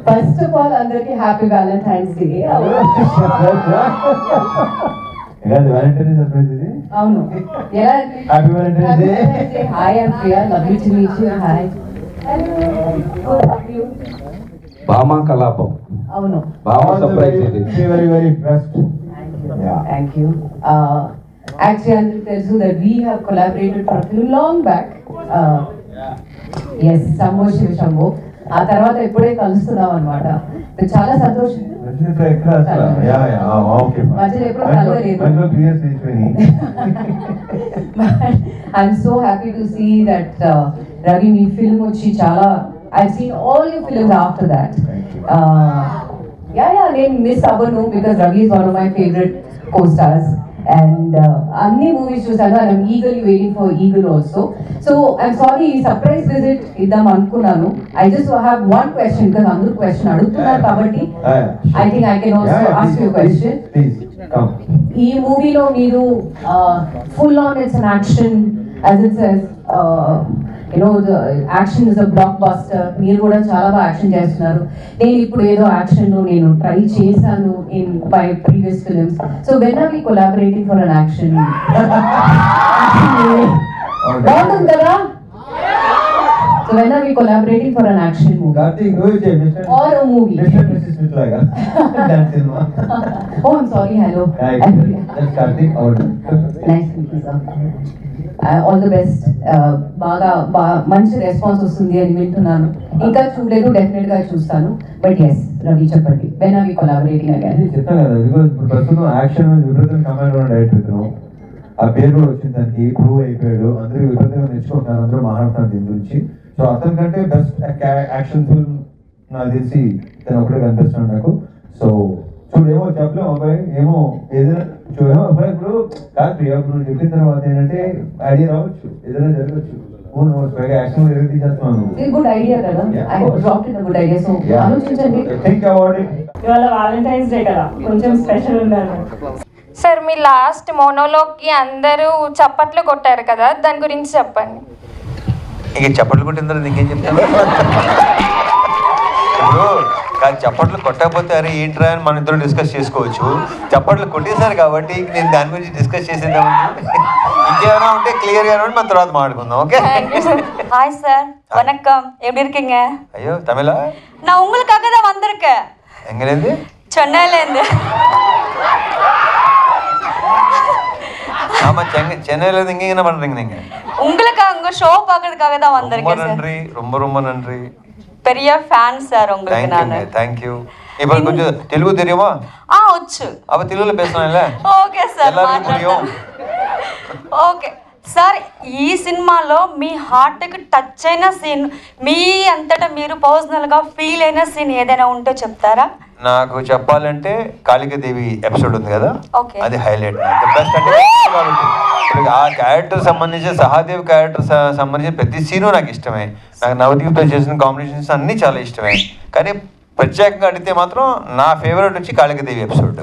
First of all అందరికి happy Valentine's day. అవును, ఎలా happy Valentine's day. Hi I'm Priya, lovely to meet you. Hi, hello. Bhama Kalapam. అవును, Bhama surprise ఇది. Very very best. Thank you. Actually, అందరికి తెలుసు that we have collaborated for a film long back. Yes, Shambho Shiva Shambho. ఆ తర్వాత ఇప్పుడే కలుస్తున్నాం అనమాట. చాలా సంతోషం. మధ్యలో ఎప్పుడు కలవలేదు. I'm so happy to see that Ravi, me film వచ్చి చాలా, I've seen all your films after that. నేను మిస్ అవ్వను because Ravi is one of my favorite co-stars. And అన్ని మూవీస్ చూసాను. I'm eagerly waiting for Eagle also. So I'm sorry, surprise visit ఇద్దాం అనుకున్నాను. I just have one question because అందరూ question అడుగుతున్నారు కాబట్టి I think I can also ask you a question. Please come. ఈ మూవీలో మీరు full on it's an action, as it says, the action is a blockbuster. మీరు కూడా చాలా బాగా యాక్షన్ చేస్తున్నారు. నేను ఇప్పుడు ఏదో యాక్షన్ నేను ట్రై చేశాను in my previous films. So when are we collaborating for an action? బాగుంటుంది కదా? So when are we collaborating for an action movie? Karthik, or a movie? Mr. and Mrs. Mitlaga. That cinema. Oh, I'm sorry. Hello. That's Karthik. Nice to meet you, sir. All the best. బాగా మంచి response వస్తుంది అని వింటున్నాను. ఇంకా చూడలేదు, definite గా చూస్తాను. But yes, Ravi చెప్పండి, when are we collaborating again? చెప్తాను కదా, ఇప్పుడు ప్రస్తుతం యాక్షన్ విపరీతం కమాండ్ ఉన్న డైరెక్టర్. ఆ పేరు కూడా వచ్చింది, దానికి ప్రూవ్ అయిపోయాడు. అందరూ విపరీతంగా నేర్చుకుంటున్నారు, అందరూ మాట్లాడుతున్నారు దీని గురించి. సో అతని కంటే బెస్ట్ యాక్షన్ ఫిల్మ్ నాకు తెలిసి తను ఒకటే కనిపిస్తున్నాడు నాకు. సో చూడేమో చెప్పలేము అబ్బాయి, ఏమో ఏదైనా చూడేమో అబ్బాయి. ఇప్పుడు కాదు ప్రియా, ఇప్పుడు నువ్వు చెప్పిన తర్వాత ఏంటంటే ఐడియా రావచ్చు, ఏదైనా జరగచ్చు. యాక్షన్ తీసేస్తున్నాను. గుడ్ ఐడియా కదా, I dropped in good idea. So ఆలోచించండి, థింక్ అబౌట్ ఇట్. ఇవాళ వాలంటైన్స్ డే కదా, కొంచెం స్పెషల్ ఉండాలి. సార్, మీ లాస్ట్ మోనోలోకి అందరూ చప్పట్లు కొట్టారు కదా, దాని గురించి చెప్పండి. ఇక చప్పట్లు కొట్టిన తర్వాత ఇంకేం చెప్తాను? ఇప్పుడు కాదు, చప్పట్లు కొట్టకపోతే అరే ఏంట్రా అని మన ఇద్దరు డిస్కస్ చేసుకోవచ్చు. చప్పట్లు కొట్టేశారు కాబట్టి నేను దాని గురించి డిస్కస్ చేసేద్దామండి. ఇంకేమైనా ఉంటే క్లియర్గా మన తర్వాత మాట్లాడుకుందాం. ఓకే? ஹாய் சார், வணக்கம். எப்படி இருக்கீங்க? అయ్యో తమిళ? நான் உங்களுக்காக தான் வந்திருக்கேன். எங்கேருந்து? சென்னையிலேருந்து. ஆமா, சென்னையிலேருந்து இங்கே என்ன பண்ணுறீங்க நீங்கள்? உங்களுக்காக உங்க ஷோ பார்க்கறதுக்காக தான் ரொம்ப வந்திருக்கேன் சார். நன்றி, ரொம்ப நன்றி. பெரிய ஃபேன் சார் உங்களுக்கு நான். தேங்க்யூ. இப்போ கொஞ்சம் தெலுங்கு தெரியுமா? వచ్చు. அப்போ தெலுங்குல பேசலாம்ல? ఓకే సార్, எல்லாருக்கும் புரியும். ఓకే సార్, ఈ సినిమాలో మీ హార్ట్కి టచ్ అయిన సీన్, మీ అంతటా మీరు పర్సనల్గా ఫీల్ అయిన సీన్ ఏదైనా ఉంటే చెప్తారా? నాకు చెప్పాలంటే కాళికాదేవి ఎపిసోడ్ ఉంది కదా, ఓకే, అది హైలైట్. బెస్ట్ అంటే ఇప్పుడు ఆ క్యారెక్టర్ సంబంధించి, సహాదేవ్ క్యారెక్టర్ సంబంధించిన ప్రతి సీను నాకు ఇష్టమే. నాకు నవదీప్తో చేసిన కాంబినేషన్స్ అన్నీ చాలా ఇష్టమే. కానీ ప్రత్యేకంగా అడిగితే మాత్రం నా ఫేవరెట్ వచ్చి కాళికాదేవి ఎపిసోడ్.